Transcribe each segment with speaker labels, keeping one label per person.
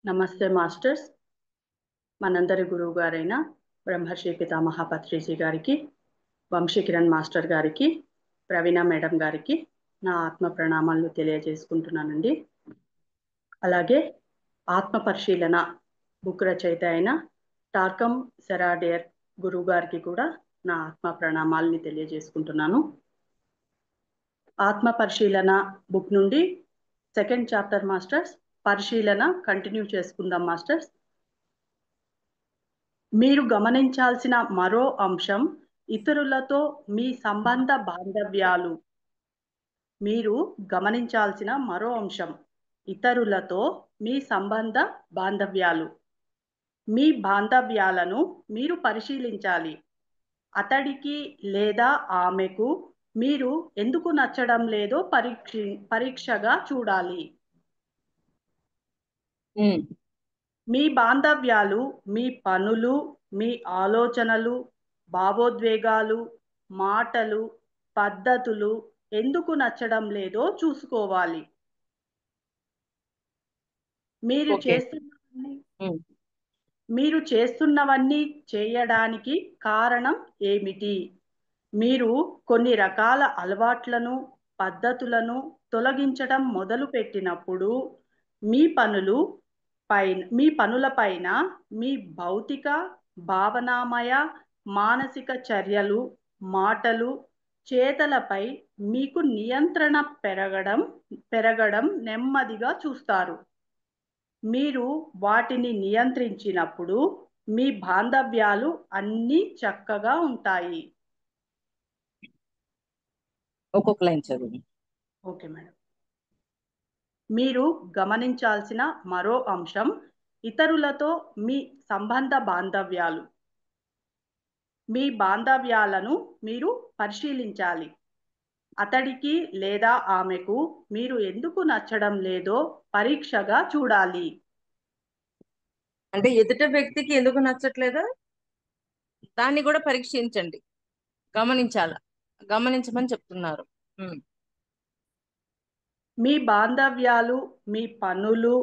Speaker 1: నమస్తే మాస్టర్స్. మనందరి గురువు గారైన బ్రహ్మర్షి పితామహ పత్రిజీ గారికి, వంశీకిరణ్ మాస్టర్ గారికి, ప్రవీణ మేడం గారికి నా ఆత్మ ప్రణామాలను తెలియజేసుకుంటున్నానండి. అలాగే ఆత్మ పరిశీలన బుక్ రచయిత అయిన టార్కం సెరాడియర్ గురువు గారికి కూడా నా ఆత్మ ప్రణామాలని తెలియజేసుకుంటున్నాను. ఆత్మ పరిశీలన బుక్ నుండి సెకండ్ చాప్టర్ మాస్టర్స్, పరిశీలన కంటిన్యూ చేసుకుందాం మాస్టర్స్. మీరు గమనించాల్సిన మరో అంశం ఇతరులతో మీ సంబంధ బాంధవ్యాలు. మీరు గమనించాల్సిన మరో అంశం ఇతరులతో మీ సంబంధ బాంధవ్యాలు. మీ బాంధవ్యాలను మీరు పరిశీలించాలి. అతడికి లేదా ఆమెకు మీరు ఎందుకు నచ్చడం లేదో పరీక్షగా చూడాలి. మీ బాంధవ్యాలు మీ పనులు, మీ ఆలోచనలు, భావోద్వేగాలు, మాటలు, పద్ధతులు ఎందుకు నచ్చడం లేదో చూసుకోవాలి. మీరు చేస్తున్నవన్నీ చేయడానికి కారణం ఏమిటి? మీరు కొన్ని రకాల అలవాట్లను, పద్ధతులను తొలగించడం మొదలుపెట్టినప్పుడు మీ పనులపైన మీ భౌతిక, భావనామయ, మానసిక చర్యలు, మాటలు, చేతలపై మీకు నియంత్రణ పెరగడం నెమ్మదిగా చూస్తారు. మీరు వాటిని నియంత్రించినప్పుడు మీ బాంధవ్యాలు అన్నీ చక్కగా ఉంటాయి.
Speaker 2: ఒక్కొక్క లైన్ చదువు.
Speaker 1: Okay madam. మీరు గమనించాల్సిన మరో అంశం ఇతరులతో మీ సంబంధ బాంధవ్యాలు. మీ బాంధవ్యాలను మీరు పరిశీలించాలి. అతడికి లేదా ఆమెకు మీరు ఎందుకు నచ్చడం లేదో పరీక్షగా చూడాలి.
Speaker 2: అంటే ఎదుట వ్యక్తికి ఎందుకు నచ్చట్లేదో దాన్ని కూడా పరీక్షించండి, గమనించమని చెప్తున్నారు.
Speaker 1: మీ బాంధవ్యాలు మీ పనులు,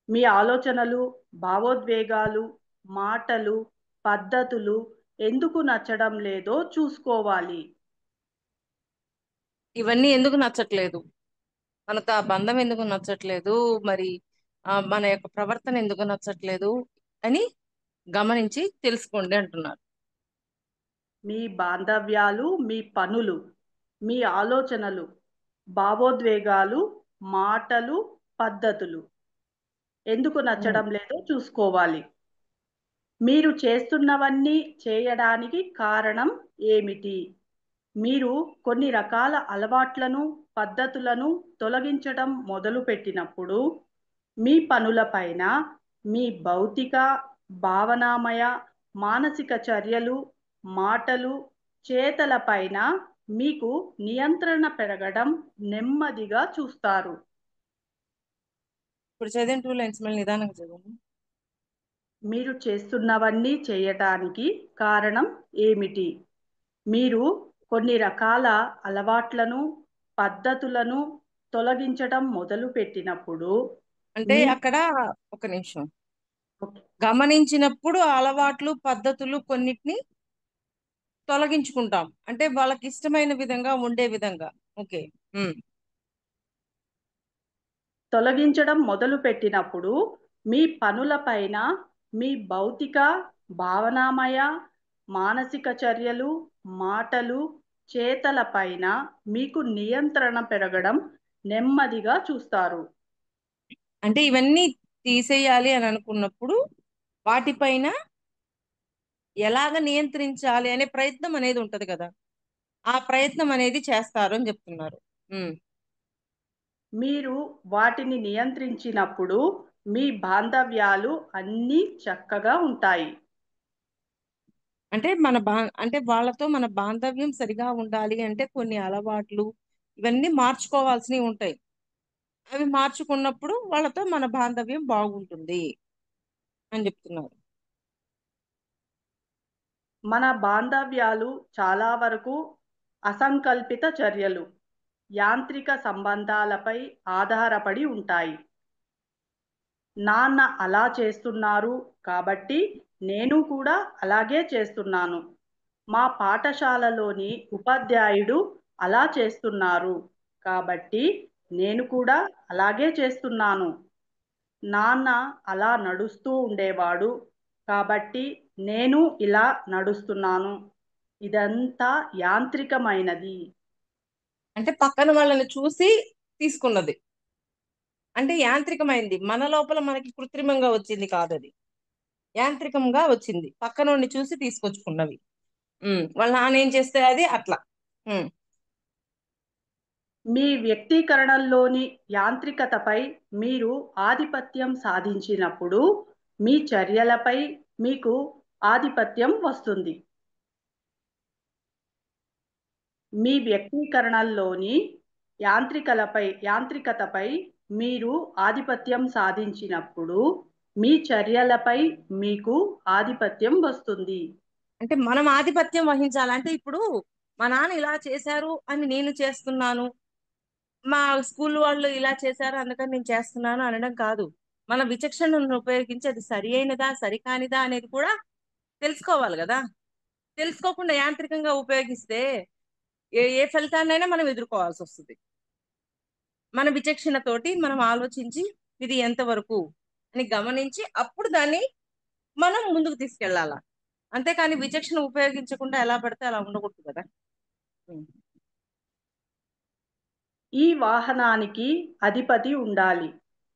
Speaker 1: మీ ఆలోచనలు, భావోద్వేగాలు, మాటలు, పద్ధతులు ఎందుకు నచ్చడం లేదో చూసుకోవాలి.
Speaker 2: ఇవన్నీ ఎందుకు నచ్చట్లేదు, మనతో ఆ బంధం ఎందుకు నచ్చట్లేదు, మరి మన యొక్క ప్రవర్తన ఎందుకు నచ్చట్లేదు అని గమనించి తెలుసుకోండి అంటున్నారు.
Speaker 1: మీ బాంధవ్యాలు మీ పనులు, మీ ఆలోచనలు, భావోద్వేగాలు, మాటలు, పద్ధతులు ఎందుకు నచ్చడం లేదో చూసుకోవాలి. మీరు చేస్తున్నవన్నీ చేయడానికి కారణం ఏమిటి? మీరు కొన్ని రకాల అలవాట్లను, పద్ధతులను తొలగించడం మొదలుపెట్టినప్పుడు మీ పనులపైన మీ భౌతిక, భావనామయ, మానసిక చర్యలు, మాటలు, చేతలపైన మీకు నియంత్రణ పెరగడం నెమ్మదిగా చూస్తారు.
Speaker 2: ఇప్పుడు చదివిన 2 లైన్స్ మళ్ళీ నిదానంగా చదవండి.
Speaker 1: మీరు చేస్తున్నవన్నీ చేయటానికి కారణం ఏమిటి? మీరు కొన్ని రకాల అలవాట్లను, పద్ధతులను తొలగించడం మొదలుపెట్టినప్పుడు
Speaker 2: అంటే
Speaker 1: మీ
Speaker 2: అక్కడ ఒక నిమిషం, గమనించినప్పుడు అలవాట్లు, పద్ధతులు కొన్నిటిని తొలగించుకుంటాం, అంటే వాళ్ళకి ఇష్టమైన విధంగా ఉండే విధంగా. ఓకే.
Speaker 1: తొలగించడం మొదలుపెట్టినప్పుడు మీ పనులపైన మీ భౌతిక, భావనామయ, మానసిక చర్యలు, మాటలు, చేతలపైన మీకు నియంత్రణ పెరగడం నెమ్మదిగా చూస్తారు.
Speaker 2: అంటే ఇవన్నీ తీసేయాలి అని అనుకున్నప్పుడు వాటిపైన ఎలాగ నియంత్రించాలి అనే ప్రయత్నం అనేది ఉంటది కదా, ఆ ప్రయత్నం అనేది చేస్తారు అని చెప్తున్నారు.
Speaker 1: మీరు వాటిని నియంత్రించినప్పుడు మీ బాంధవ్యాలు అన్నీ చక్కగా ఉంటాయి.
Speaker 2: అంటే అంటే వాళ్ళతో మన బాంధవ్యం సరిగా ఉండాలి అంటే కొన్ని అలవాట్లు ఇవన్నీ మార్చుకోవాల్సినవి ఉంటాయి. అవి మార్చుకున్నప్పుడు వాళ్ళతో మన బాంధవ్యం బాగుంటుంది అని చెప్తున్నారు.
Speaker 1: మన బాంధవ్యాలు చాలా వరకు అసంకల్పిత చర్యలు, యాంత్రిక సంబంధాలపై ఆధారపడి ఉంటాయి. నాన్న అలా చేస్తున్నారు కాబట్టి నేను కూడా అలాగే చేస్తున్నాను. మా పాఠశాలలోని ఉపాధ్యాయుడు అలా చేస్తున్నారు కాబట్టి నేను కూడా అలాగే చేస్తున్నాను. నాన్న అలా నడుస్తూ ఉండేవాడు కాబట్టి నేను ఇలా నడుస్తున్నాను. ఇదంతా యాంత్రికమైనది.
Speaker 2: అంటే పక్కన వాళ్ళని చూసి తీసుకున్నది. అంటే యాంత్రికమైంది. మన లోపల మనకి కృత్రిమంగా వచ్చింది కాదది. యాంత్రికంగా వచ్చింది. పక్కనోడిని చూసి తీసుకొచ్చుకున్నవి. వాళ్ళ నాన్న ఏం చేస్తే అది అట్లా.
Speaker 1: మీ వ్యక్తీకరణల్లోని యాంత్రికతపై మీరు ఆధిపత్యం సాధించినప్పుడు మీ చర్యలపై మీకు ఆధిపత్యం వస్తుంది. మీ వ్యక్తీకరణల్లోని యాంత్రికతపై మీరు ఆధిపత్యం సాధించినప్పుడు మీ చర్యలపై మీకు ఆధిపత్యం వస్తుంది.
Speaker 2: అంటే మనం ఆధిపత్యం వహించాలి. అంటే ఇప్పుడు మా నాన్న ఇలా చేశారు అని నేను చేస్తున్నాను, మా స్కూల్ వాళ్ళు ఇలా చేశారు అందుకని నేను చేస్తున్నాను అనడం కాదు. మన విచక్షణను ఉపయోగించి అది సరి అయినదా సరికానిదా అనేది కూడా తెలుసుకోవాలి కదా. తెలుసుకోకుండా యాంత్రికంగా ఉపయోగిస్తే ఏ ఫలితాన్నైనా మనం ఎదుర్కోవాల్సి వస్తుంది. మన విచక్షణతోటి మనం ఆలోచించి ఇది ఎంతవరకు అని గమనించి అప్పుడు దాన్ని మనం ముందుకు తీసుకెళ్లాలా. అంతేకాని విచక్షణ ఉపయోగించకుండా ఎలా పడితే అలా ఉండకూడదు కదా.
Speaker 1: ఈ వాహనానికి అధిపతి ఉండాలి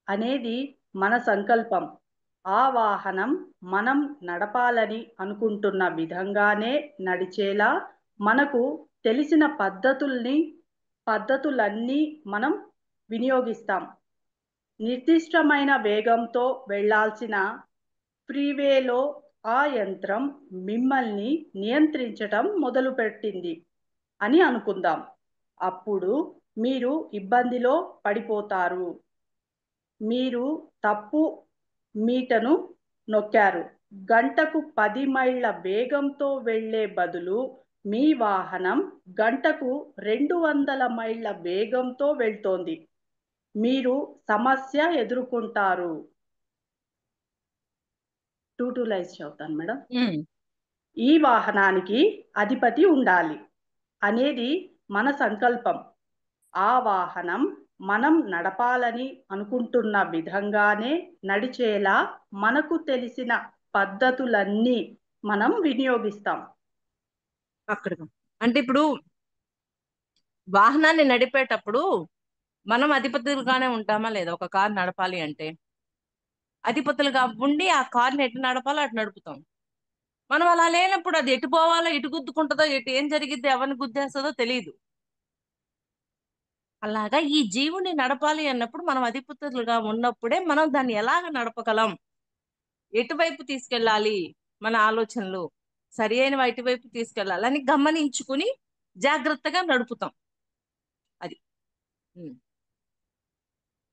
Speaker 1: అనేది మన సంకల్పం. ఆ వాహనం మనం నడపాలని అనుకుంటున్న విధంగానే నడిచేలా మనకు తెలిసిన పద్ధతులన్నీ మనం వినియోగిస్తాం. నిర్దిష్టమైన వేగంతో వెళ్ళాల్సిన ఫ్రీవేలో ఆ యంత్రం మిమ్మల్ని నియంత్రించటం మొదలుపెట్టింది అని అనుకుందాం. అప్పుడు మీరు ఇబ్బందిలో పడిపోతారు. మీరు తప్పు మీటను నొక్కారు. గంటకు 10 మైళ్ళ వేగంతో వెళ్ళే బదులు మీ వాహనం గంటకు 200 మైళ్ళ వేగంతో వెళ్తోంది. మీరు సమస్య ఎదుర్కొంటారు. 2 లైన్స్ చదువుతాను మేడం. ఈ వాహనానికి అధిపతి ఉండాలి అనేది మన సంకల్పం. ఆ వాహనం మనం నడపాలని అనుకుంటున్న విధంగానే నడిచేలా మనకు తెలిసిన పద్ధతులన్నీ మనం వినియోగిస్తాం.
Speaker 2: అక్కడ అంటే ఇప్పుడు వాహనాన్ని నడిపేటప్పుడు మనం అధిపతులుగానే ఉంటామా లేదా? ఒక కారు నడపాలి అంటే అధిపతులుగా ఉండి ఆ కార్ని ఎటు నడపాలో అటు నడుపుతాం. మనం అలా లేనప్పుడు అది ఎటు పోవాలో, ఎటు గుద్దుకుంటుందో, ఎటు ఏం జరిగిద్దో, ఎవరిని గుద్దేస్తుందో తెలియదు. అలాగా ఈ జీవుని నడపాలి అన్నప్పుడు మనం అధిపతులుగా ఉన్నప్పుడే మనం దాన్ని ఎలాగ నడపగలం, ఎటువైపు తీసుకెళ్ళాలి, మన ఆలోచనలు సరి అయిన ఎటువైపు తీసుకెళ్ళాలి అని గమనించుకుని జాగ్రత్తగా నడుపుతాం. అది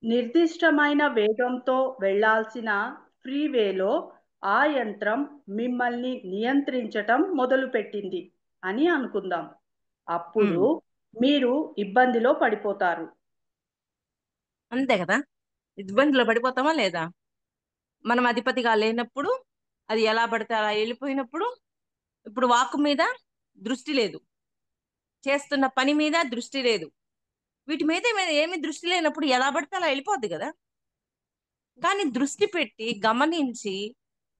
Speaker 1: నిర్దిష్టమైన వేగంతో వెళ్ళాల్సిన ఫ్రీవేలో ఆ యంత్రం మిమ్మల్ని నియంత్రించటం మొదలుపెట్టింది అని అనుకుందాం. అప్పుడు మీరు ఇబ్బందిలో పడిపోతారు.
Speaker 2: అంతే కదా. ఇబ్బందిలో పడిపోతామా లేదా? మనం అధిపతిగా లేనప్పుడు అది ఎలా పడితే అలా వెళ్ళిపోయినప్పుడు, ఇప్పుడు వాక్కు మీద దృష్టి లేదు, చేస్తున్న పని మీద దృష్టి లేదు, వీటి మీద ఏమి దృష్టి లేనప్పుడు ఎలా పడితే అలా వెళ్ళిపోద్ది కదా. కానీ దృష్టి పెట్టి గమనించి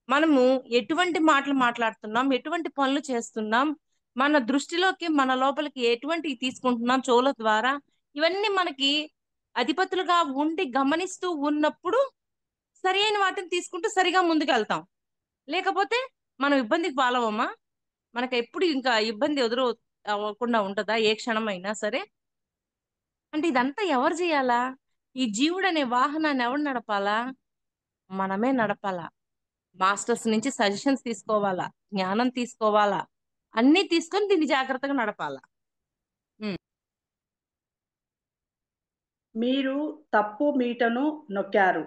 Speaker 2: మనము ఎటువంటి మాటలు మాట్లాడుతున్నాం, ఎటువంటి పనులు చేస్తున్నాం, మన దృష్టిలోకి మన లోపలికి ఎటువంటి తీసుకుంటున్నాం చెవుల ద్వారా, ఇవన్నీ మనకి అధిపతులుగా ఉండి గమనిస్తూ ఉన్నప్పుడు సరి అయిన వాటిని తీసుకుంటూ సరిగా ముందుకు వెళ్తాం. లేకపోతే మనం ఇబ్బందికి పాలవమ్మా. మనకు ఎప్పుడు ఇంకా ఇబ్బంది ఎదురు అవ్వకుండా ఉంటుందా ఏ క్షణమైనా సరే? అంటే ఇదంతా ఎవరు చేయాలా? ఈ జీవుడు అనే వాహనాన్ని ఎవరు నడపాలా? మనమే నడపాలా. మాస్టర్స్ నుంచి సజెషన్స్ తీసుకోవాలా, జ్ఞానం తీసుకోవాలా, అన్ని తీసుకొని దీన్ని జాగ్రత్తగా నడపాలా.
Speaker 1: మీరు తప్పు మీటను నొక్కారు.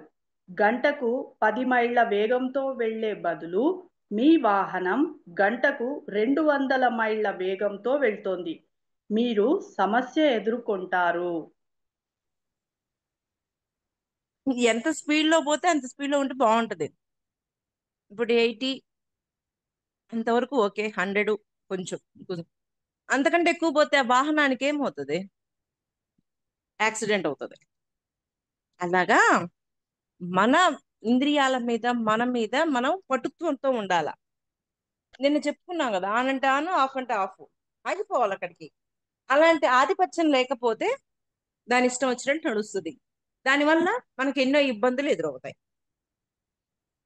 Speaker 1: గంటకు 10 మైళ్ళ వేగంతో వెళ్ళే బదులు మీ వాహనం గంటకు 200 మైళ్ళ వేగంతో వెళ్తోంది. మీరు సమస్య ఎదుర్కొంటారు.
Speaker 2: ఎంత స్పీడ్ లో పోతే అంత స్పీడ్ లో ఉంటే బాగుంటది. ఇప్పుడు 80 అంతవరకు ఓకే, 100 కొంచెం కొంచెం. అంతకంటే ఎక్కువ పోతే ఆ వాహనానికి ఏమవుతుంది? యాక్సిడెంట్ అవుతుంది. అలాగా మన ఇంద్రియాల మీద మన మీద మనం పటుత్వంతో ఉండాల. నిన్న చెప్పుకున్నాం కదా, ఆన్ అంటే ఆన్, ఆఫ్ అంటే ఆఫ్, ఆగిపోవాలి అక్కడికి. అలాంటి ఆధిపత్యం లేకపోతే దాని ఇష్టం వచ్చినట్టు నడుస్తుంది. దానివల్ల మనకి ఎన్నో ఇబ్బందులు ఎదురవుతాయి.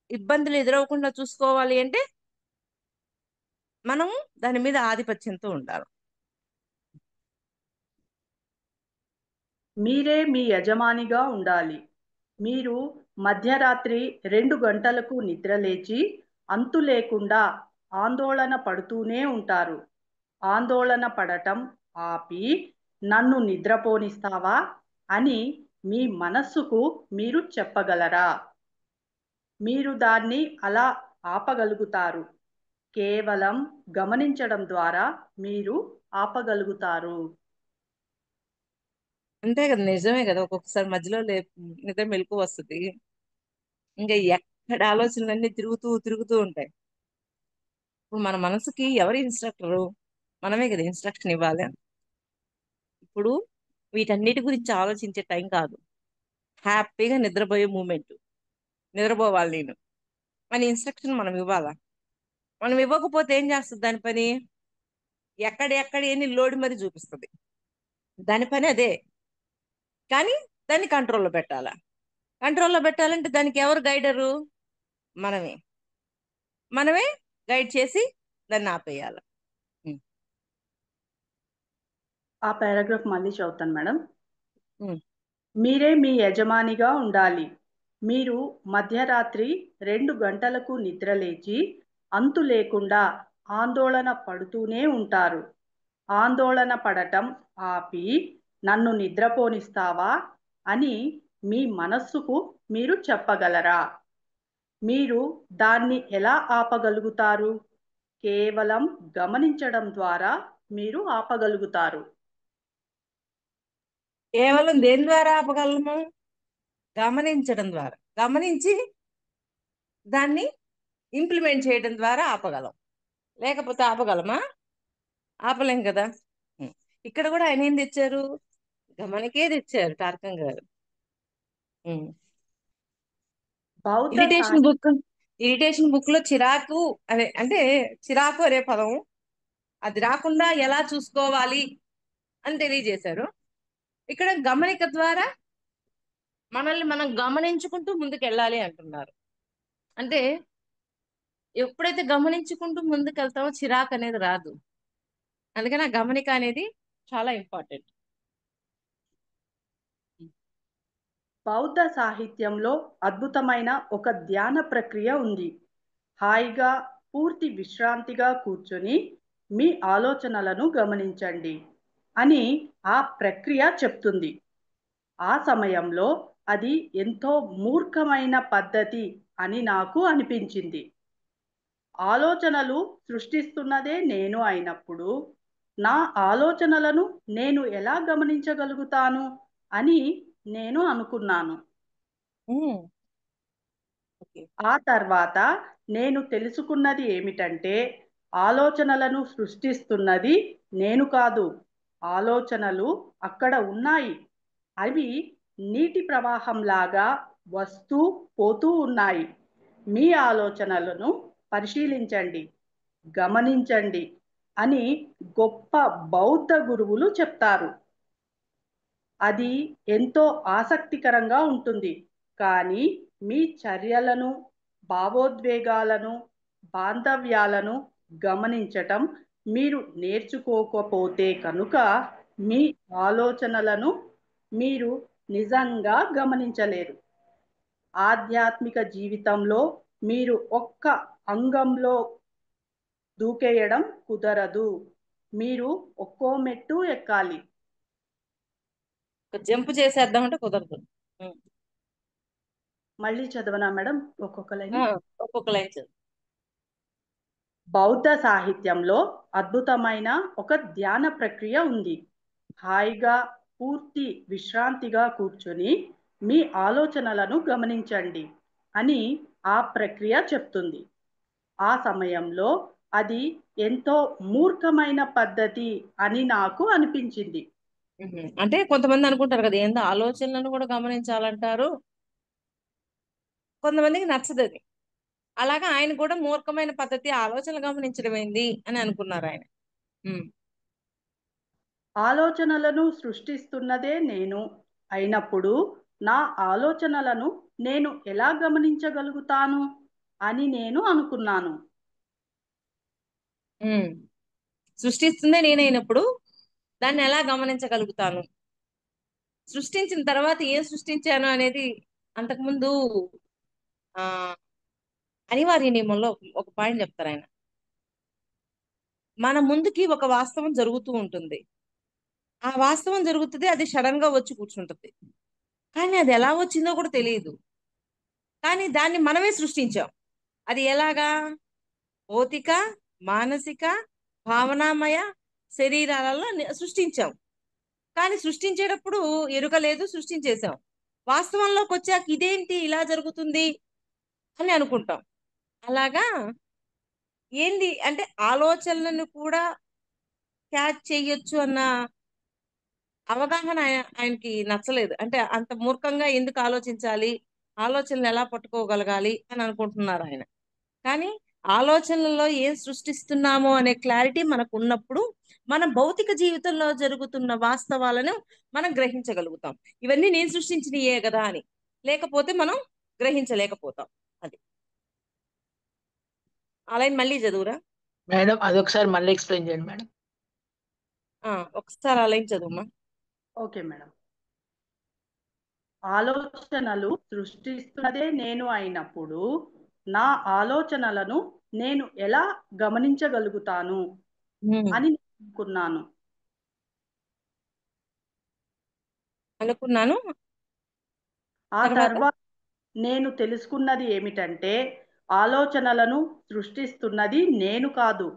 Speaker 2: ఇబ్బందులు ఎదురవకుండా చూసుకోవాలి అంటే మనం దాని మీద ఆధిపత్యంతో ఉండాలి.
Speaker 1: మీరే మీ యజమానిగా ఉండాలి. మీరు మధ్యరాత్రి 2 గంటలకు నిద్రలేచి అంతు లేకుండా ఆందోళన పడుతూనే ఉంటారు. ఆందోళన పడటం ఆపి నన్ను నిద్రపోనిస్తావా అని మీ మనస్సుకు మీరు చెప్పగలరా? మీరు దాన్ని అలా ఆపగలుగుతారు. కేవలం గమనించడం ద్వారా మీరు ఆపగలుగుతారు.
Speaker 2: అంతే కదా, నిజమే కదా. ఒక్కొక్కసారి మధ్యలో నిద్ర మెలకు వస్తుంది. ఇంకా ఎక్కడ ఆలోచనలన్నీ తిరుగుతూ తిరుగుతూ ఉంటాయి. ఇప్పుడు మన మనసుకి ఎవరు ఇన్స్ట్రక్టరు? మనమే కదా ఇన్స్ట్రక్షన్ ఇవ్వాలి. ఇప్పుడు వీటన్నిటి గురించి ఆలోచించే టైం కాదు, హ్యాపీగా నిద్రపోయే మూమెంట్. నిద్రపోవాలి నేను అని ఇన్స్ట్రక్షన్ మనం ఇవ్వాలా. మనం ఇవ్వకపోతే ఏం చేస్తుంది దాని పని? ఎక్కడ ఎన్ని లోడ్ మరి చూపిస్తుంది. దాని పని అదే. కానీ దాన్ని కంట్రోల్లో పెట్టాలా. కంట్రోల్లో పెట్టాలంటే దానికి ఎవరు గైడరు? మనమే. మనమే గైడ్ చేసి దాన్ని ఆపేయాలి.
Speaker 1: ఆ పారాగ్రాఫ్ మళ్ళీ చదువుతాను మేడం.
Speaker 2: ఉమ్.
Speaker 1: మీరే మీ యజమానిగా ఉండాలి. మీరు మధ్యరాత్రి 2 గంటలకు నిద్రలేచి అంతు లేకుండా ఆందోళన పడుతూనే ఉంటారు. ఆందోళన పడటం ఆపి నన్ను నిద్రపోనిస్తావా అని మీ మనస్సుకు మీరు చెప్పగలరా? మీరు దాన్ని ఎలా ఆపగలుగుతారు? కేవలం గమనించడం ద్వారా మీరు ఆపగలుగుతారు.
Speaker 2: కేవలం దేని ద్వారా ఆపగలము? గమనించడం ద్వారా. గమనించి దాన్ని ఇంప్లిమెంట్ చేయడం ద్వారా ఆపగలం. లేకపోతే ఆపగలమా? ఆపలేం కదా. ఉం. ఇక్కడ కూడా ఆయన ఏం తెచ్చారు? గమనికే తెచ్చారు టార్కం గారు.
Speaker 1: బౌద్ధ
Speaker 2: ఇరిటేషన్
Speaker 1: సాహిత్యం
Speaker 2: బుక్ ఇరిటేషన్ బుక్ లో చిరాకు అనే, అంటే చిరాకు అనే పదం అది రాకుండా ఎలా చూసుకోవాలి అని తెలియజేశారు. ఇక్కడ గమనిక ద్వారా మనల్ని మనం గమనించుకుంటూ ముందుకు వెళ్ళాలి అంటున్నారు. అంటే ఎప్పుడైతే గమనించుకుంటూ ముందుకు వెళ్తామో చిరాకు అనేది రాదు. అందుకని ఆ గమనిక అనేది చాలా ఇంపార్టెంట్.
Speaker 1: బౌద్ధ సాహిత్యంలో అద్భుతమైన ఒక ధ్యాన ప్రక్రియ ఉంది. హాయిగా పూర్తి విశ్రాంతిగా కూర్చొని మీ ఆలోచనలను గమనించండి అని ఆ ప్రక్రియ చెప్తుంది. ఆ సమయంలో అది ఎంతో మూర్ఖమైన పద్ధతి అని నాకు అనిపించింది. ఆలోచనలు సృష్టిస్తున్నదే నేను అయినప్పుడు నా ఆలోచనలను నేను ఎలా గమనించగలుగుతాను అని నేను అనుకున్నాను.
Speaker 2: ఓకే.
Speaker 1: ఆ తర్వాత నేను తెలుసుకున్నది ఏమిటంటే ఆలోచనలను సృష్టిస్తున్నది నేను కాదు. ఆలోచనలు అక్కడ ఉన్నాయి. అవి నీటి ప్రవాహంలాగా వస్తూ పోతూ ఉన్నాయి. మీ ఆలోచనలను పరిశీలించండి, గమనించండి అని గొప్ప బౌద్ధ గురువులు చెప్తారు. అది ఎంతో ఆసక్తికరంగా ఉంటుంది. కానీ మీ చర్యలను, భావోద్వేగాలను, బాంధవ్యాలను గమనించటం మీరు నేర్చుకోకపోతే కనుక మీ ఆలోచనలను మీరు నిజంగా గమనించలేరు. ఆధ్యాత్మిక జీవితంలో మీరు ఒక్క అంగంలో దూకేయడం కుదరదు. మీరు ఒక్కో మెట్టు ఎక్కాలి.
Speaker 2: జంప్ చేసేద్దామంటే కుదరదు. ఉం.
Speaker 1: మళ్ళీ చదవనా మేడం ఒక్కొక్క లైన్?
Speaker 2: ఒక్కొక్క లైన్ చదువు.
Speaker 1: బౌద్ధ సాహిత్యంలో అద్భుతమైన ఒక ధ్యాన ప్రక్రియ ఉంది. హాయిగా పూర్తి విశ్రాంతిగా కూర్చొని మీ ఆలోచనలను గమనించండి అని ఆ ప్రక్రియ చెప్తుంది. ఆ సమయంలో అది ఎంతో మూర్ఖమైన పద్ధతి అని నాకు అనిపించింది.
Speaker 2: అంటే కొంతమంది అనుకుంటారు కదా, ఏందో ఆలోచనలను కూడా గమనించాలంటారు, కొంతమందికి నచ్చదు అది. అలాగా ఆయన కూడా మూర్ఖమైన పద్ధతి, ఆలోచనలు గమనించడం ఏంది అని అనుకున్నారు ఆయన. ఉమ్,
Speaker 1: ఆలోచనలను సృష్టిస్తున్నదే నేను అయినప్పుడు నా ఆలోచనలను నేను ఎలా గమనించగలుగుతాను అని నేను అనుకున్నాను.
Speaker 2: ఉమ్. సృష్టిస్తుందే నేనైనప్పుడు దాన్ని ఎలా గమనించగలుగుతాను? సృష్టించిన తర్వాత ఏం సృష్టించాను అనేది అంతకుముందు ఆ అనివార్య నియమంలో ఒక పాయింట్ చెప్తారు ఆయన. మన ముందుకి ఒక వాస్తవం జరుగుతూ ఉంటుంది. ఆ వాస్తవం జరుగుతుంది, అది సడన్ గా వచ్చి కూర్చుంటుంది. కానీ అది ఎలా వచ్చిందో కూడా తెలియదు. కానీ దాన్ని మనమే సృష్టించాం. అది ఎలాగా? భౌతిక, మానసిక, భావనామయ శరీరాలలో సృష్టించాం. కానీ సృష్టించేటప్పుడు ఎరుక లేదు, సృష్టించేసాం. వాస్తవంలోకి వచ్చాక ఇదేంటి ఇలా జరుగుతుంది అని అనుకుంటాం. అలాగా ఏంది అంటే ఆలోచనలను కూడా క్యాచ్ చేయొచ్చు అన్న అవగాహన ఆయనకి నచ్చలేదు. అంటే అంత మూర్ఖంగా ఎందుకు ఆలోచించాలి, ఆలోచనలు ఎలా పట్టుకోగలగాలి అని అనుకుంటున్నారు ఆయన. కానీ ఆలోచనలలో ఏం సృష్టిస్తున్నామో అనే క్లారిటీ మనకు ఉన్నప్పుడు మన భౌతిక జీవితంలో జరుగుతున్న వాస్తవాలను మనం గ్రహించగలుగుతాం. ఇవన్నీ నేను సృష్టించినయే కదా అని. లేకపోతే మనం గ్రహించలేకపోతాం. అది అలా మళ్ళీ చదువురా.
Speaker 3: మేడం అదొకసారి మళ్ళీ ఎక్స్ప్లెయిన్ చేయండి మేడం.
Speaker 2: ఒకసారి అలా చదువుమా.
Speaker 1: Okay madam. ఆలోచనలు సృష్టిస్తున్నదే నేను అయినప్పుడు నా ఆలోచనలను నేను ఎలా గమనించగలుగుతాను అని అనుకున్నాను.
Speaker 2: అనుకున్నాను.
Speaker 1: ఆ
Speaker 2: తర్వాత
Speaker 1: తర్వాత నేను తెలుసుకున్నది ఏమిటంటే ఆలోచనలను సృష్టిస్తున్నది నేను కాదు.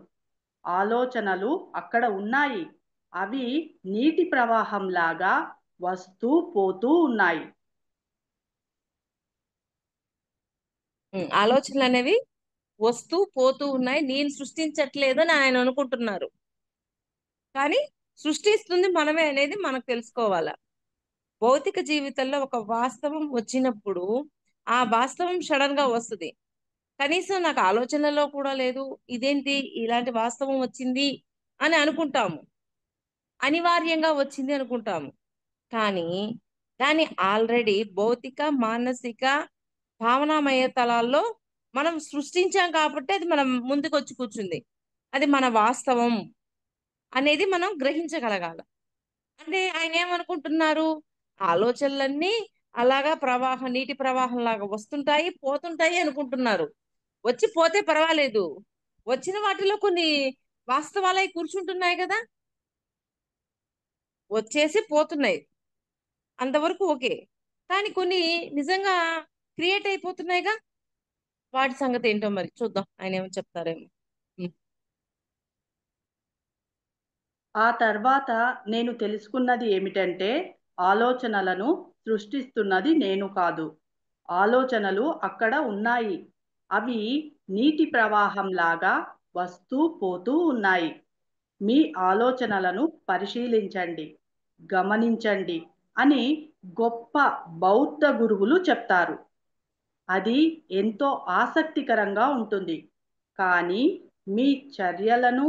Speaker 1: ఆలోచనలు అక్కడ ఉన్నాయి. అవి నీటి ప్రవాహంలాగా వస్తూ పోతూ ఉన్నాయి.
Speaker 2: ఆలోచనలు అనేవి వస్తూ పోతూ ఉన్నాయి, నేను సృష్టించట్లేదు అని ఆయన అనుకుంటున్నారు. కానీ సృష్టిస్తుంది మనమే అనేది మనకు తెలుసుకోవాలా. భౌతిక జీవితంలో ఒక వాస్తవం వచ్చినప్పుడు ఆ వాస్తవం సడన్ గా వస్తుంది. కనీసం నాకు ఆలోచనలో కూడా లేదు, ఇదేంటి ఇలాంటి వాస్తవం వచ్చింది అని అనుకుంటాము. అనివార్యంగా వచ్చింది అనుకుంటాము. కానీ దాన్ని ఆల్రెడీ భౌతిక, మానసిక, భావనామయ తలాల్లో మనం సృష్టించాం కాబట్టి అది మనం ముందుకు వచ్చి కూర్చుంది. అది మన వాస్తవం అనేది మనం గ్రహించగలగాలి. అంటే ఆయన ఏమనుకుంటున్నారు? ఆలోచనలన్నీ అలాగా ప్రవాహం, నీటి ప్రవాహం లాగా వస్తుంటాయి పోతుంటాయి అనుకుంటున్నారు. వచ్చి పోతే పర్వాలేదు, వచ్చిన వాటిలో కొన్ని వాస్తవాలై కూర్చుంటున్నాయి కదా, వచ్చేసి పోతున్నాయి, అంతవరకు ఓకే. కానీ కొన్ని నిజంగా క్రియేట్ అయిపోతున్నాయిగా, వాటి సంగతి ఏంటో మరి చూద్దాం, ఆయన ఏమో చెప్తారేమో. ఉం.
Speaker 1: ఆ తర్వాత నేను తెలుసుకున్నది ఏమిటంటే ఆలోచనలను సృష్టిస్తున్నది నేను కాదు. ఆలోచనలు అక్కడ ఉన్నాయి. అవి నీటి ప్రవాహంలాగా వస్తూ పోతూ ఉన్నాయి. మీ ఆలోచనలను పరిశీలించండి, గమనించండి అని గొప్ప బౌద్ధ గురువులు చెప్తారు. అది ఎంతో ఆసక్తికరంగా ఉంటుంది. కానీ మీ చర్యలను,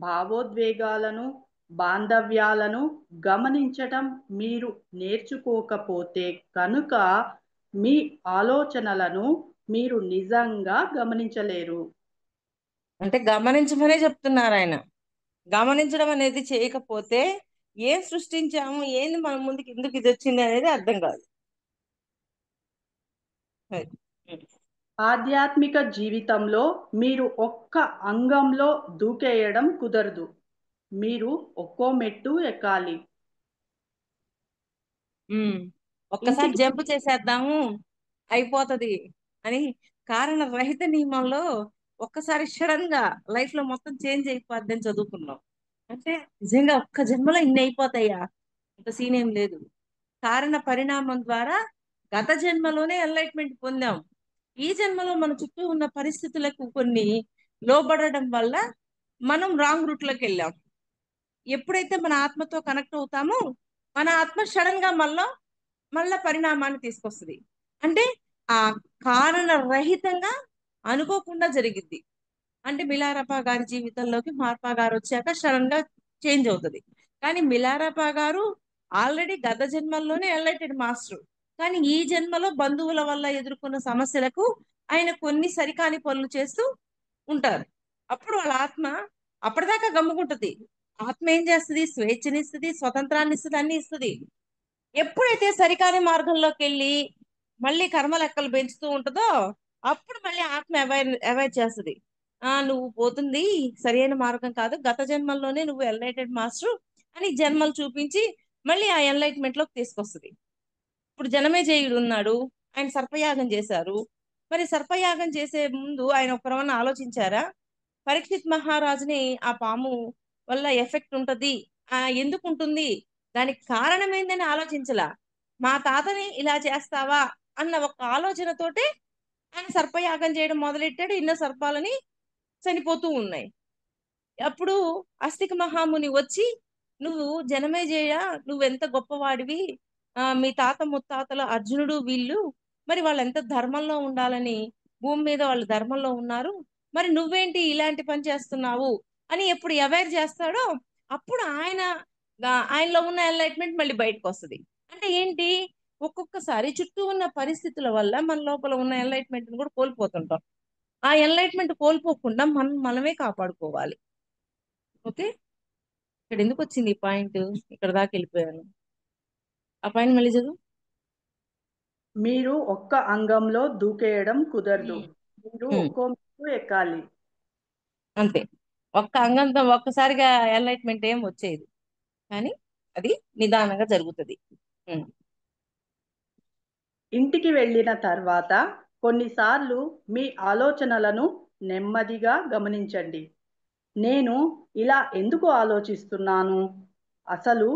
Speaker 1: భావోద్వేగాలను, బాంధవ్యాలను గమనించటం మీరు నేర్చుకోకపోతే కనుక మీ ఆలోచనలను మీరు నిజంగా గమనించలేరు.
Speaker 2: అంటే గమనించమనే చెప్తున్నారు ఆయన. గమనించడం అనేది చేయకపోతే ఏం సృష్టించాము, ఏంది మన ముందుకు ఎందుకు ఇది వచ్చింది అనేది అర్థం కాదు. అది. ఉం.
Speaker 1: ఆధ్యాత్మిక జీవితంలో మీరు ఒక్క అంగంలో దూకేయడం కుదరదు. మీరు ఒక్కో మెట్టు ఎక్కాలి.
Speaker 2: ఉం. ఒక్కసారి
Speaker 1: ఇంటికి
Speaker 2: జంప్ చేసేద్దాము అయిపోతది అని కారణ రహిత నియమంలో ఒక్కసారి సడన్ గా లైఫ్ లో మొత్తం చేంజ్ అయిపోద్ది అని చదువుకున్నాం. అంటే నిజంగా ఒక్క జన్మలో ఇన్ని అయిపోతాయా? అంత సీన్ ఏం లేదు. కారణ పరిణామం ద్వారా గత జన్మలోనే ఎన్లైట్మెంట్ పొందాం. ఈ జన్మలో మన చుట్టూ ఉన్న పరిస్థితులకు కొన్ని లోబడడం వల్ల మనం రాంగ్ రూట్ లోకి వెళ్ళాం. ఎప్పుడైతే మన ఆత్మతో కనెక్ట్ అవుతామో మన ఆత్మ సడన్ గా మళ్ళా పరిణామాన్ని తీసుకొస్తుంది. అంటే ఆ కారణ రహితంగా అనుకోకుండా జరిగిద్ది. అంటే మిలారప్ప గారి జీవితంలోకి మార్పా గారు వచ్చాక సడన్ గా చేంజ్ అవుతుంది. కానీ మిలారప్ప గారు ఆల్రెడీ గత జన్మల్లోనే ఎన్లైటెడ్ మాస్టర్. కానీ ఈ జన్మలో బంధువుల వల్ల ఎదుర్కొన్న సమస్యలకు ఆయన కొన్ని సరికాని పనులు చేస్తూ ఉంటారు. అప్పుడు వాళ్ళ ఆత్మ అప్పటిదాకా గమ్ముకుంటది. ఆత్మ ఏం చేస్తుంది? స్వేచ్ఛనిస్తుంది, స్వతంత్రాన్ని ఇస్తుంది, అన్ని ఇస్తుంది. ఎప్పుడైతే సరికాని మార్గంలోకి వెళ్ళి మళ్ళీ కర్మ లెక్కలు పెంచుతూ ఉంటుందో అప్పుడు మళ్ళీ ఆత్మ అవాయిడ్ చేస్తుంది. నువ్వు పోతుంది సరైన మార్గం కాదు, గత జన్మల్లోనే నువ్వు ఎన్లైటెడ్ మాస్టర్ అని జన్మలు చూపించి మళ్ళీ ఆ ఎన్లైట్మెంట్ లోకి తీసుకొస్తుంది. ఇప్పుడు జనమేజయుడు ఉన్నాడు, ఆయన సర్పయాగం చేశారు. మరి సర్పయాగం చేసే ముందు ఆయన ఒక్కరమన్నా ఆలోచించారా? పరీక్షిత్ మహారాజుని ఆ పాము వల్ల ఎఫెక్ట్ ఉంటది, ఎందుకు ఉంటుంది, దానికి కారణం ఏందని ఆలోచించలా. మా తాతని ఇలా చేస్తావా అన్న ఒక ఆలోచనతోటే ఆయన సర్పయాగం చేయడం మొదలెట్టాడు. ఎన్నో సర్పాలని చనిపోతూ ఉన్నాయి. అప్పుడు అస్తిక మహాముని వచ్చి, నువ్వు జనమేజయ, నువ్వెంత గొప్పవాడివి, మీ తాత ముత్తాతల అర్జునుడు వీళ్ళు, మరి వాళ్ళు ఎంత ధర్మంలో ఉండాలని భూమి మీద వాళ్ళు ధర్మంలో ఉన్నారు, మరి నువ్వేంటి ఇలాంటి పని చేస్తున్నావు అని ఎప్పుడు అవేర్ చేస్తాడో అప్పుడు ఆయనలో ఉన్న ఎన్లైట్మెంట్ మళ్ళీ బయటకు వస్తుంది. అంటే ఏంటి, ఒక్కొక్కసారి చుట్టూ ఉన్న పరిస్థితుల వల్ల మన లోపల ఉన్న ఎన్లైట్మెంట్ కూడా కోల్పోతుంటాం. ఆ ఎన్లైట్మెంట్ కోల్పోకుండా మనమే కాపాడుకోవాలి. ఓకే, ఇక్కడ ఎందుకు వచ్చింది ఈ పాయింట్? ఇక్కడ దాకా వెళ్ళిపోయాను. ఆ పాయింట్ మళ్ళీ చదువు.
Speaker 1: మీరు ఒక్క అంగంలో దూకేయడం కుదరదు, మీరు ఒక్కో మెట్టు ఎక్కాలి.
Speaker 2: అంతే, ఒక్క అంగంతో ఒక్కసారిగా ఎన్లైట్మెంట్ ఏం వచ్చేది, కానీ అది నిదానంగా జరుగుతుంది.
Speaker 1: ఇంటికి వెళ్ళిన తర్వాత కొన్నిసార్లు మీ ఆలోచనలను నెమ్మదిగా గమనించండి. నేను ఇలా ఎందుకు ఆలోచిస్తున్నాను? అసలు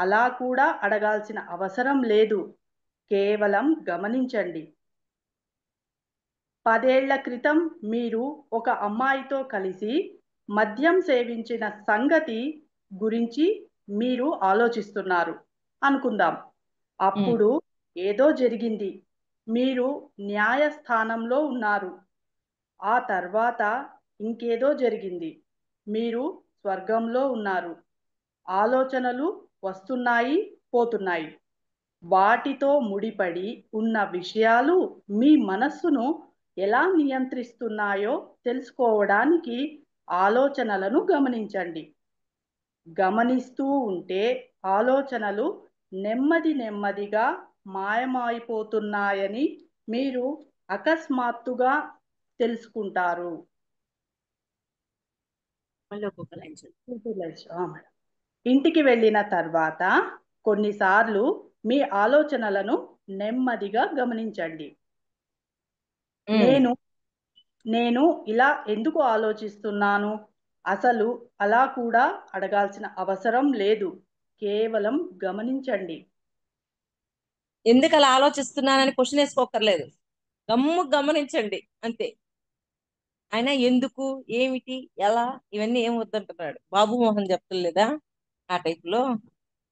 Speaker 1: అలా కూడా అడగాల్సిన అవసరం లేదు. కేవలం గమనించండి. 10 ఏళ్ల క్రితం మీరు ఒక అమ్మాయితో కలిసి మద్యం సేవించిన సంగతి గురించి మీరు ఆలోచిస్తున్నారు అనుకుందాం. అప్పుడు ఏదో జరిగింది. మీరు న్యాయస్థానంలో ఉన్నారు. ఆ తర్వాత ఇంకేదో జరిగింది. మీరు స్వర్గంలో ఉన్నారు. ఆలోచనలు వస్తున్నాయి, పోతున్నాయి. వాటితో ముడిపడి ఉన్న విషయాలు మీ మనస్సును ఎలా నియంత్రిస్తున్నాయో తెలుసుకోవడానికి ఆలోచనలను గమనించండి. గమనిస్తూ ఉంటే ఆలోచనలు నెమ్మదిగా మాయమైపోతున్నాయని మీరు అకస్మాత్తుగా తెలుసుకుంటారు. ఇంటికి వెళ్ళిన తర్వాత కొన్నిసార్లు మీ ఆలోచనలను నెమ్మదిగా గమనించండి. నేను ఇలా ఎందుకు ఆలోచిస్తున్నాను? అసలు అలా కూడా అడగాల్సిన అవసరం లేదు. కేవలం గమనించండి.
Speaker 2: ఎందుకు అలా ఆలోచిస్తున్నానని క్వశ్చన్ వేసుకోకర్లేదు, గమనించండి అంతే. ఆయన ఎందుకు, ఏమిటి, ఎలా, ఇవన్నీ ఏం వద్దంటున్నాడు. బాబు మోహన్ చెప్తలేదా ఆ టైప్ లో?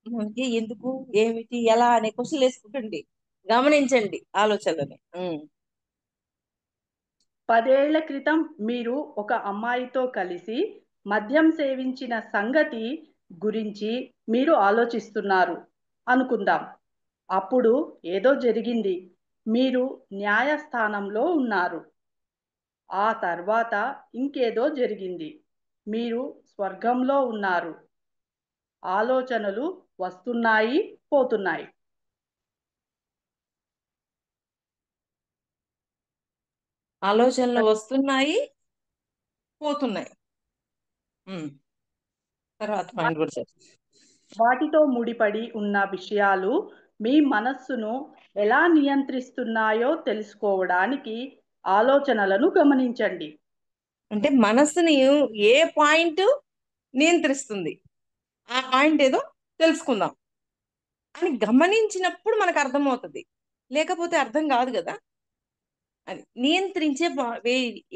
Speaker 2: మనకి ఎందుకు, ఏమిటి, ఎలా అనే క్వశ్చన్ వేసుకుంటండి, గమనించండి ఆలోచనలని.
Speaker 1: 10 ఏళ్ల క్రితం మీరు ఒక అమ్మాయితో కలిసి మద్యం సేవించిన సంగతి గురించి మీరు ఆలోచిస్తున్నారు అనుకుందాం. అప్పుడు ఏదో జరిగింది. మీరు న్యాయస్థానంలో ఉన్నారు. ఆ తర్వాత ఇంకేదో జరిగింది. మీరు స్వర్గంలో ఉన్నారు. ఆలోచనలు వస్తున్నాయి, పోతున్నాయి.
Speaker 2: ఆలోచనలు వస్తున్నాయి, పోతున్నాయి. తర్వాత పాయింట్ కూడా
Speaker 1: వాటితో ముడిపడి ఉన్న విషయాలు మీ మనస్సును ఎలా నియంత్రిస్తున్నాయో తెలుసుకోవడానికి ఆలోచనలను గమనించండి.
Speaker 2: అంటే మనస్సుని ఏ పాయింట్ నియంత్రిస్తుంది, ఆ పాయింట్ ఏదో తెలుసుకుందాం అని గమనించినప్పుడు మనకు అర్థమవుతుంది. లేకపోతే అర్థం కాదు కదా. అది నియంత్రించే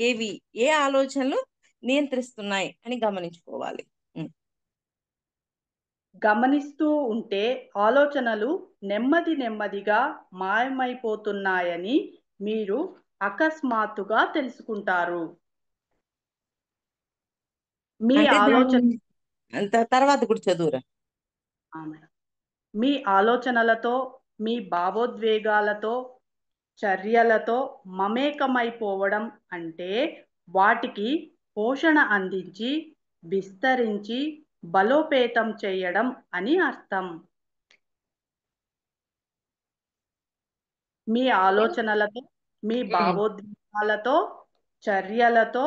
Speaker 2: ఏవి, ఏ ఆలోచనలు నియంత్రిస్తున్నాయి అని గమనించుకోవాలి.
Speaker 1: గమనిస్తూ ఉంటే ఆలోచనలు నెమ్మది నెమ్మదిగా మాయమైపోతున్నాయని మీరు అకస్మాత్తుగా తెలుసుకుంటారు. మీ
Speaker 2: అంటే
Speaker 1: ఆలోచన
Speaker 2: అంత తర్వాత కూడా చదువురా.
Speaker 1: మీ ఆలోచనలతో, మీ భావోద్వేగాలతో, చర్యలతో మమేకమైపోవడం అంటే వాటికి పోషణ అందించి, విస్తరించి, బలోపేతం చేయడం అని అర్థం. మీ ఆలోచనలతో, మీ భావోద్వేగాలతో, చర్యలతో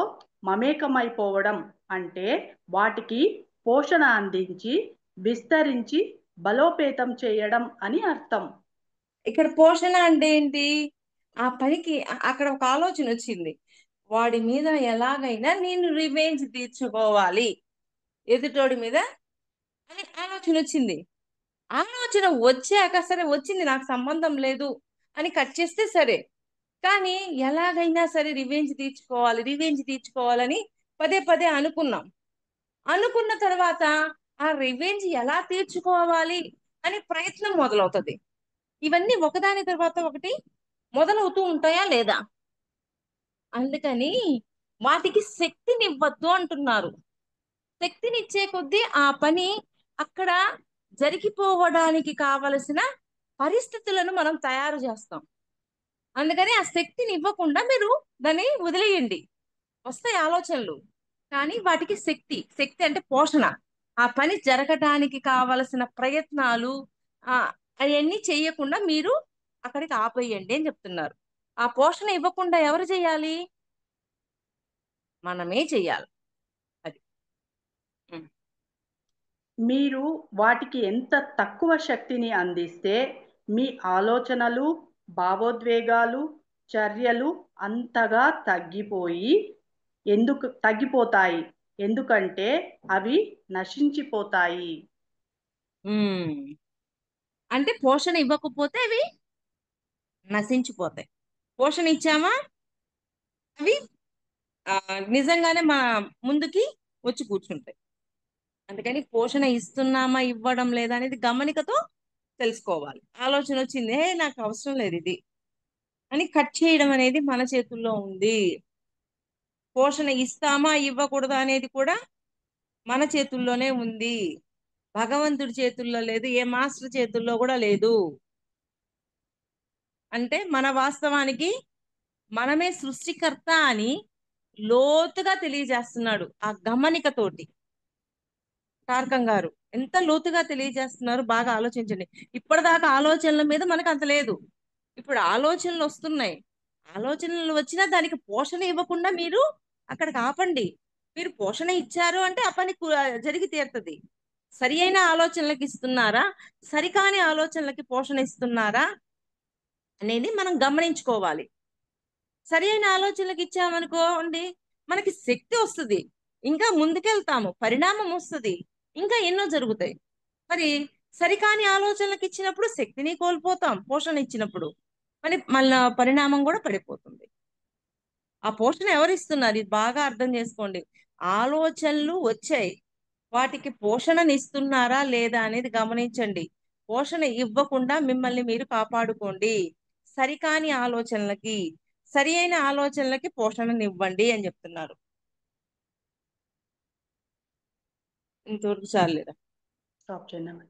Speaker 1: మమేకమైపోవడం అంటే వాటికి పోషణ అందించి, విస్తరించి, బలోపేతం చేయడం అని అర్థం.
Speaker 2: ఇక్కడ పోషణ అంటే ఏంటి? ఆ పనికి అక్కడ ఒక ఆలోచన వచ్చింది, వాడి మీద ఎలాగైనా నేను రివెంజ్ తీర్చుకోవాలి ఎదుటోడి మీద అని ఆలోచన వచ్చింది. ఆలోచన వచ్చాక సరే వచ్చింది, నాకు సంబంధం లేదు అని కట్ చేస్తే సరే, కానీ ఎలాగైనా సరే రివెంజ్ తీర్చుకోవాలని పదే పదే అనుకున్నాం. అనుకున్న తర్వాత ఆ రివెంజ్ ఎలా తీర్చుకోవాలి అని ప్రయత్నం మొదలవుతుంది. ఇవన్నీ ఒకదాని తర్వాత ఒకటి మొదలవుతూ ఉంటాయా లేదా? అందుకని వాటికి శక్తినివ్వద్దు అంటున్నారు. శక్తినిచ్చే కొద్దీ ఆ పని అక్కడ జరిగిపోవడానికి కావలసిన పరిస్థితులను మనం తయారు చేస్తాం. అందుకని ఆ శక్తిని ఇవ్వకుండా మీరు దాన్ని వదిలేయండి. వస్తాయి ఆలోచనలు, కానీ వాటికి శక్తి అంటే పోషణ, ఆ పని జరగడానికి కావలసిన ప్రయత్నాలు అవన్నీ చేయకుండా మీరు అక్కడికి ఆపేయండి అని చెప్తున్నారు. ఆ పోషణ ఇవ్వకుండా ఎవరు చేయాలి? మనమే చెయ్యాలి. అది.
Speaker 1: మీరు వాటికి ఎంత తక్కువ శక్తిని అందిస్తే మీ ఆలోచనలు, భావోద్వేగాలు, చర్యలు అంతగా తగ్గిపోతాయి. ఎందుకంటే అవి నశించిపోతాయి.
Speaker 2: అంటే పోషణ ఇవ్వకపోతే అవి నశించిపోతాయి. పోషణ ఇచ్చామా అవి నిజంగానే మా ముందుకి వచ్చి కూర్చుంటాయి. అందుకని పోషణ ఇస్తున్నామా ఇవ్వడం లేదా అనేది గమనికతో తెలుసుకోవాలి. ఆలోచన వచ్చింది, నాకు అవసరం లేదు ఇది అని కట్ చేయడం అనేది మన చేతుల్లో ఉంది. పోషణ ఇస్తామా ఇవ్వకూడదా అనేది కూడా మన చేతుల్లోనే ఉంది. భగవంతుడి చేతుల్లో లేదు, ఏ మాస్టర్ చేతుల్లో కూడా లేదు. అంటే మన వాస్తవానికి మనమే సృష్టికర్త అని లోతుగా తెలియజేస్తున్నాడు ఆ గమనికతోటి. తారకం గారు ఎంత లోతుగా తెలియజేస్తున్నారు, బాగా ఆలోచించండి. ఇప్పటిదాకా ఆలోచనల మీద మనకు అంత లేదు, ఇప్పుడు ఆలోచనలు వస్తున్నాయి. ఆలోచనలు వచ్చినా దానికి పోషణ ఇవ్వకుండా మీరు అక్కడికి ఆపండి. మీరు పోషణ ఇచ్చారు అంటే ఆ పని జరిగి తీరుతుంది. సరి అయిన ఆలోచనలకి ఇస్తున్నారా, సరికాని ఆలోచనలకి పోషణ ఇస్తున్నారా అనేది మనం గమనించుకోవాలి. సరి అయిన ఆలోచనలకు ఇచ్చామనుకోండి, మనకి శక్తి వస్తుంది, ఇంకా ముందుకెళ్తాము, పరిణామం వస్తుంది, ఇంకా ఎన్నో జరుగుతాయి. మరి సరికాని ఆలోచనలకు ఇచ్చినప్పుడు శక్తిని కోల్పోతాం, పోషణ ఇచ్చినప్పుడు మళ్ళీ పరిణామం కూడా పడిపోతుంది. ఆ పోషణ ఎవరిస్తున్నారు ఇది బాగా అర్థం చేసుకోండి. ఆలోచనలు వచ్చాయి, వాటికి పోషణనిస్తున్నారా లేదా అనేది గమనించండి. పోషణ ఇవ్వకుండా మిమ్మల్ని మీరు కాపాడుకోండి. సరికాని ఆలోచనలకి, సరి అయిన ఆలోచనలకి పోషణనివ్వండి అని చెప్తున్నారు. ఇంతవరకు చాలేదా?
Speaker 1: స్టాప్ చేయండి.